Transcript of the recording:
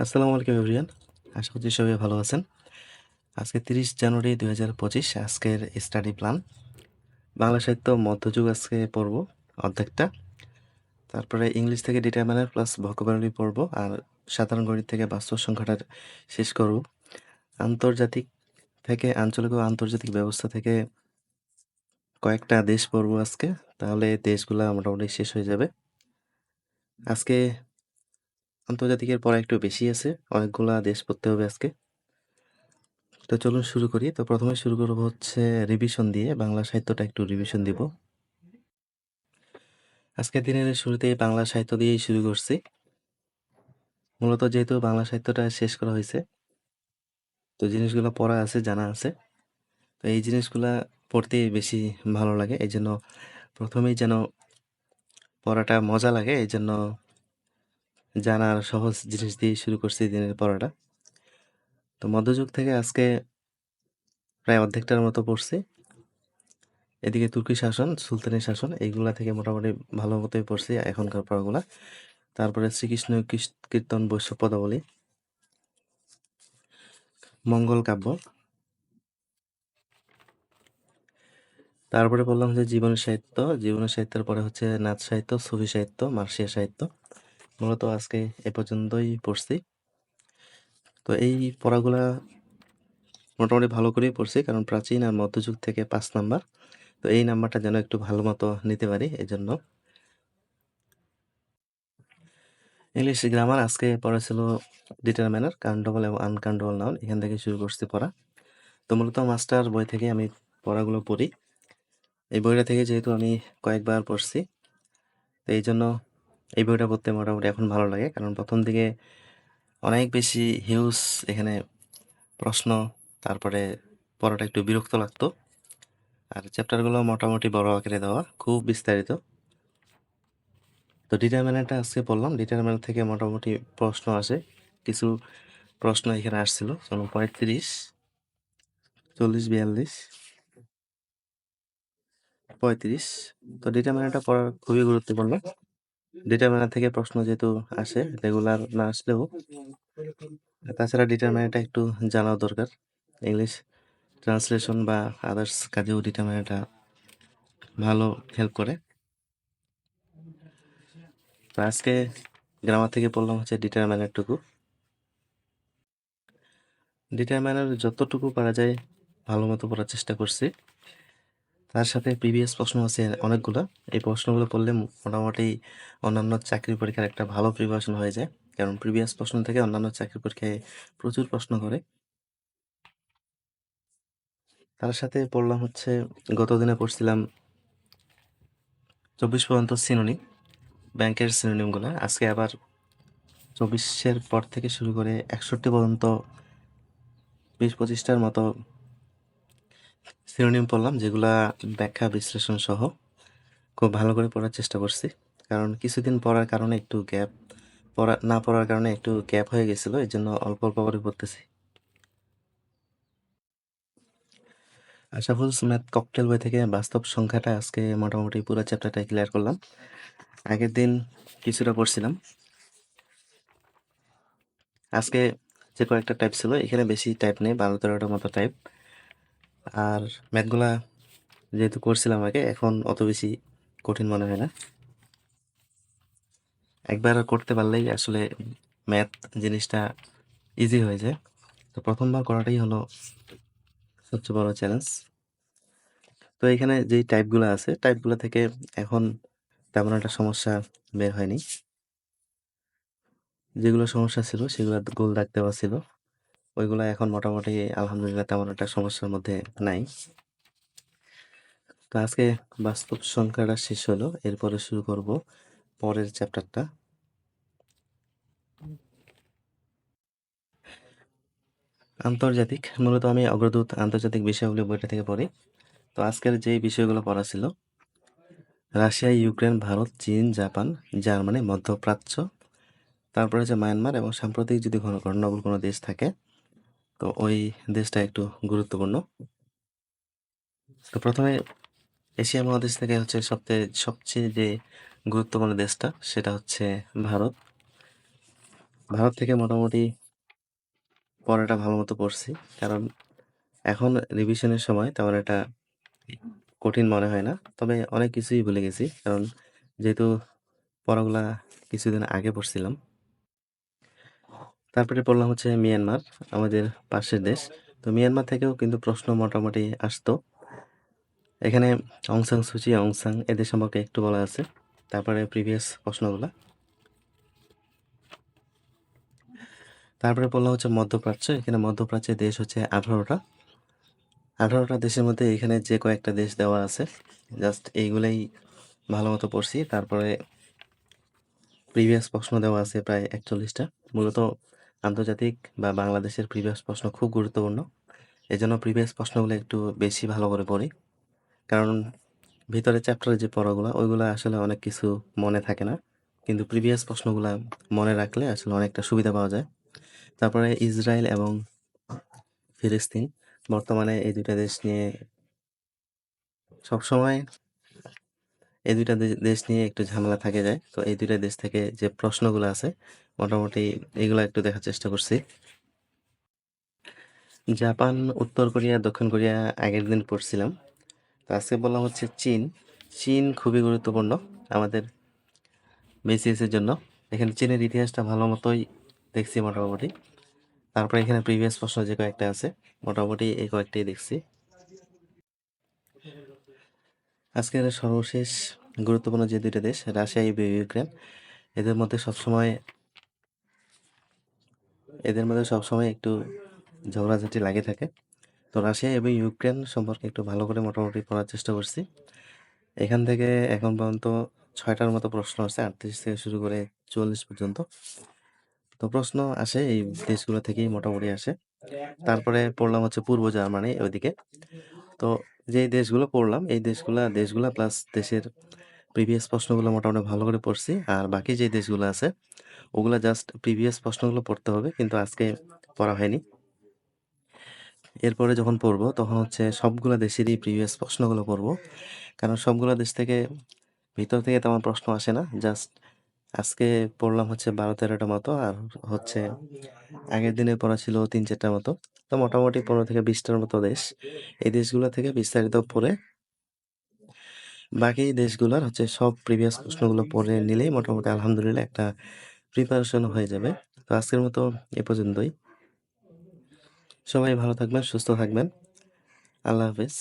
আসসালামু আলাইকুম এভরিওয়ান। আশা করছি সবাই ভালো আছেন। আজকে 30 জানুয়ারি 2025 আজকের স্টাডি প্ল্যান। বাংলা সাহিত্য মধ্যযুগ আজকে পড়ব অর্ধেকটা। তারপরে ইংলিশ থেকে ডিটারমিনার প্লাস ভোকাবুলারি পড়ব আর সাধারণ গণিত থেকে বাস্তব সংখ্যাটা শেষ করব। আন্তর্জাতিক থেকে আঞ্চলিক ও আন্তর্জাতিক ব্যবস্থা থেকে কয়েকটা দেশ পড়ব আজকে, তাহলে দেশগুলা মোটামুটি শেষ হয়ে যাবে। আজকে আন্তর্জাতিকের পড়া একটু বেশি আছে, অনেকগুলা দেশ পড়তে হবে আজকে। তো চলুন শুরু করি। তো প্রথমে শুরু করবো হচ্ছে রিভিশন দিয়ে, বাংলা সাহিত্যটা একটু রিভিশন দিব। আজকের দিনের শুরুতেই বাংলা সাহিত্য দিয়েই শুরু করছি। মূলত যেহেতু বাংলা সাহিত্যটা শেষ করা হয়েছে, তো জিনিসগুলো পড়া আছে, জানা আছে, তো এই জিনিসগুলা পড়তে বেশি ভালো লাগে। এই জন্য প্রথমেই যেন পড়াটা মজা লাগে, এই জন্য জানার সহজ জিনিস দিয়ে শুরু করছি দিনের পড়াটা। তো মধ্যযুগ থেকে আজকে প্রায় অর্ধেকটার মতো পড়ছি। এদিকে তুর্কি শাসন, সুলতানি শাসন, এইগুলা থেকে মোটামুটি ভালো মতোই পড়ছি এখনকার পড়াগুলা। তারপরে শ্রীকৃষ্ণ কীর্তন বৈষ্ণব পদাবলী, মঙ্গল কাব্য, তারপরে বললাম হচ্ছে জীবনী সাহিত্য। জীবনী সাহিত্যের পরে হচ্ছে নাচ সাহিত্য, সুফি সাহিত্য, মার্শিয়া সাহিত্য। মূলত আজকে এ পর্যন্তই পড়ছি। তো এই পড়াগুলা মোটামুটি ভালো করেই পড়ছি, কারণ প্রাচীন আর মধ্যযুগ থেকে 5 নাম্বার। তো এই নাম্বারটা যেন একটু ভালো মতো নিতে পারি, এই জন্য। ইংলিশ গ্রামার আজকে পড়া ছিল ডিটারমিনার, কাউন্টেবল এবং আনকাউন্টেবল নাউন, এখান থেকে শুরু করছি পড়া। তো মূলত মাস্টার বই থেকে আমি পড়াগুলো পড়ি। এই বইটা থেকে যেহেতু আমি কয়েকবার পড়ছি, তো এই জন্য এই বইটা পড়তে মোটামুটি এখন ভালো লাগে, কারণ প্রথম দিকে অনেক বেশি হিউজ এখানে প্রশ্ন, তারপরে পড়াটা একটু বিরক্ত লাগতো। আর চ্যাপ্টারগুলো মোটামুটি বড় আকারে দেওয়া, খুব বিস্তারিত। তো ডিটারমিনেন্টটা আজকে পড়লাম। ডিটারমিনেন্ট থেকে মোটামুটি প্রশ্ন আসে, কিছু প্রশ্ন এখানে আসছিল, যেমন 35, 40, 42, 35। তো ডিটারমিনেন্টটা পড়া খুবই গুরুত্বপূর্ণ। ডিটারমিনেন্ট থেকে প্রশ্ন যেহেতু আসে, রেগুলার না আসলেও, তাছাড়া ডিটারমিনেন্টটা একটু জানাও দরকার। ইংলিশ ট্রান্সলেশন বা আদার্স কাজেও ডিটারমিনেন্টটা ভালো হেল্প করে। তো আজকে গ্রামার থেকে পড়লাম হচ্ছে ডিটারমিনেন্টটুকু। ডিটারমিনেন্ট যতটুকু পারা যায় ভালো মতো পড়ার চেষ্টা করছি। তার সাথে প্রিভিয়াস প্রশ্ন আছে অনেকগুলো। এই প্রশ্নগুলো পড়লে মোটামুটি অন্যান্য চাকরি পরীক্ষার একটা ভালো প্রিপারেশন হয়ে যায়, কারণ প্রিভিয়াস প্রশ্ন থেকে অন্যান্য চাকরি পরীক্ষায় প্রচুর প্রশ্ন করে। তার সাথে পড়লাম হচ্ছে, গতদিনে পড়ছিলাম 24 পর্যন্ত সিনোনিম, ব্যাংকের সিনোনিমগুলো। আজকে আবার 24-এর পর থেকে শুরু করে 61 পর্যন্ত 20-25টার মতো সিনোনিম পড়লাম, যেগুলা ব্যাখ্যা বিশ্লেষণ সহ খুব ভালো করে পড়ার চেষ্টা করছি। কারণ কিছুদিন পড়ার কারণে একটু গ্যাপ, না পড়ার কারণে একটু গ্যাপ হয়ে গেছিলো, এই জন্য অল্প অল্প করে পড়তেছি। আশাফুলস ম্যাথ ককটেল বই থেকে বাস্তব সংখ্যাটা আজকে মোটামুটি পুরো চ্যাপ্টারটা ক্লিয়ার করলাম। আগের দিন কিছুটা পড়ছিলাম। আজকে যে কয়েকটা টাইপ ছিল, এখানে বেশি টাইপ নেই, 12-13টার মতো টাইপ। আর ম্যাথগুলা যেহেতু করছিলাম আগে, এখন অত বেশি কঠিন মনে হয় না। একবার করতে পারলেই আসলে ম্যাথ জিনিসটা ইজি হয়ে যায়। তো প্রথমবার করাটাই হলো সবচেয়ে বড় চ্যালেঞ্জ। তো এখানে যেই টাইপগুলো আছে, টাইপগুলো থেকে এখন তেমন একটা সমস্যা বের হয়নি। যেগুলো সমস্যা ছিল সেগুলো গোল দাগ দেওয়া ছিল, ওইগুলো এখন মোটামুটি আলহামদুলিল্লাহ তেমন একটা সমস্যার মধ্যে নাই। তো আজকে বাস্তব সংখ্যাটা শেষ হলো, এরপরে শুরু করব পরের চ্যাপ্টারটা। আন্তর্জাতিক, মূলত আমি অগ্রদূত আন্তর্জাতিক বিষয়গুলো বইটা থেকে পড়ি। তো আজকের যে বিষয়গুলো পড়া ছিল, রাশিয়া, ইউক্রেন, ভারত, চীন, জাপান, জার্মানি, মধ্যপ্রাচ্য, তারপরে হচ্ছে মায়ানমার, এবং সাম্প্রতিক যদি ঘটনাবহুল কোনো দেশ থাকে তো ওই দেশটা একটু গুরুত্বপূর্ণ। তো প্রথমে এশিয়া মহাদেশ থেকে হচ্ছে সবচেয়ে যে গুরুত্বপূর্ণ দেশটা, সেটা হচ্ছে ভারত। ভারত থেকে মোটামুটি পড়াটা ভালোমতো পড়ছি। কারণ এখন রিভিশনের সময় তেমন একটা কঠিন মনে হয় না। তবে অনেক কিছুই ভুলে গেছি। কারণ যেহেতু পড়াগুলা কিছুদিন আগে পড়ছিলাম। তারপরে পড়লাম হচ্ছে মিয়ানমার, আমাদের পাশের দেশ। তো মিয়ানমার থেকেও কিন্তু প্রশ্ন মোটামুটি আসতো। এখানে অং সান সুচি, অং সান এদের সম্পর্কে একটু বলা আছে। তারপরে প্রিভিয়াস প্রশ্নগুলা। তারপরে পড়লাম হচ্ছে মধ্যপ্রাচ্য। এখানে মধ্যপ্রাচ্যের দেশ হচ্ছে 18টা। 18টা দেশের মধ্যে এখানে যে কয়েকটা দেশ দেওয়া আছে, জাস্ট এইগুলাই ভালোমতো পড়ছি। তারপরে প্রিভিয়াস প্রশ্ন দেওয়া আছে প্রায় 41টা। মূলত আন্তর্জাতিক বা বাংলাদেশের প্রিভিয়াস প্রশ্ন খুব গুরুত্বপূর্ণ। এজন্য প্রিভিয়াস প্রশ্নগুলো একটু বেশি ভালো করে পড়ি। কারণ ভিতরে চ্যাপ্টারে যে পড়াগুলা, ওইগুলা আসলে অনেক কিছু মনে থাকে না। কিন্তু প্রিভিয়াস প্রশ্নগুলা মনে রাখলে আসলে অনেকটা সুবিধা পাওয়া যায়। তারপরে ইসরায়েল এবং ফিলিস্তিন, বর্তমানে এই ২ টা দেশ নিয়ে সবসময় এই ২ টা দেশ নিয়ে একটু ঝামেলা থেকে যায়। তো এই ২ টা দেশ থেকে যে প্রশ্নগুলো আছে, মোটামুটি এগুলা একটু দেখার চেষ্টা করছি। জাপান, উত্তর কোরিয়া, দক্ষিণ কোরিয়া আগের দিন পড়ছিলাম। তো আজকে বললাম হচ্ছে চীন। চীন খুবই গুরুত্বপূর্ণ আমাদের বিসিএস এর জন্য। এখানে চীনের ইতিহাসটা ভালো মতোই দেখছি মোটামুটি। তারপরে এখানে প্রিভিয়াস প্রশ্ন যে কয়েকটা আছে, মোটামুটি এই কয়েকটাই দেখছি। আজকের সর্বশেষ গুরুত্বপূর্ণ যে ২ টা দেশ, রাশিয়া এবং ইউক্রেন, এদের মধ্যে সবসময় একটু ঝগড়াঝাটি লাগে থাকে। তো রাশিয়া এবং ইউক্রেন সম্পর্কে একটু ভালো করে মোটামুটি পড়ার চেষ্টা করছি। এখান থেকে এখন পর্যন্ত ৬টার মতো প্রশ্ন আছে, ৩৮ থেকে শুরু করে ৪৪ পর্যন্ত। তো প্রশ্ন আসে এই দেশগুলো থেকেই মোটামুটি আসে। তারপরে পড়লাম হচ্ছে পূর্ব জার্মানি ওইদিকে। তো যেই দেশগুলো পড়লাম, এই দেশগুলা প্লাস দেশের প্রিভিয়াস প্রশ্নগুলো মোটামুটি ভালো করে পড়ছি। আর বাকি যে দেশগুলো আছে, ওগুলা জাস্ট প্রিভিয়াস প্রশ্নগুলো পড়তে হবে, কিন্তু আজকে পড়া হয়নি। এরপরে যখন পড়বো, তখন হচ্ছে সবগুলা দেশেরই প্রিভিয়াস প্রশ্নগুলো পড়বো। কারণ সবগুলা দেশ থেকে ভিতর থেকে তেমন প্রশ্ন আসে না। জাস্ট আজকে পড়লাম হচ্ছে ১২-১৩টা মতো, আর হচ্ছে আগের দিনে পড়া ছিল ৩-৪টার মতো। তো মোটামুটি ১৫ থেকে ২০টার মতো দেশ। এই দেশগুলো থেকে বিস্তারিত পড়ে বাকি দেশগুলার হচ্ছে সব প্রিভিয়াস প্রশ্নগুলো পড়ে নিলেই মোটামুটি আলহামদুলিল্লাহ একটা প্রিপারেশন হয়ে যাবে। তো আজকের মতো এ পর্যন্তই। সবাই ভালো থাকবেন, সুস্থ থাকবেন। আল্লাহ হাফেজ।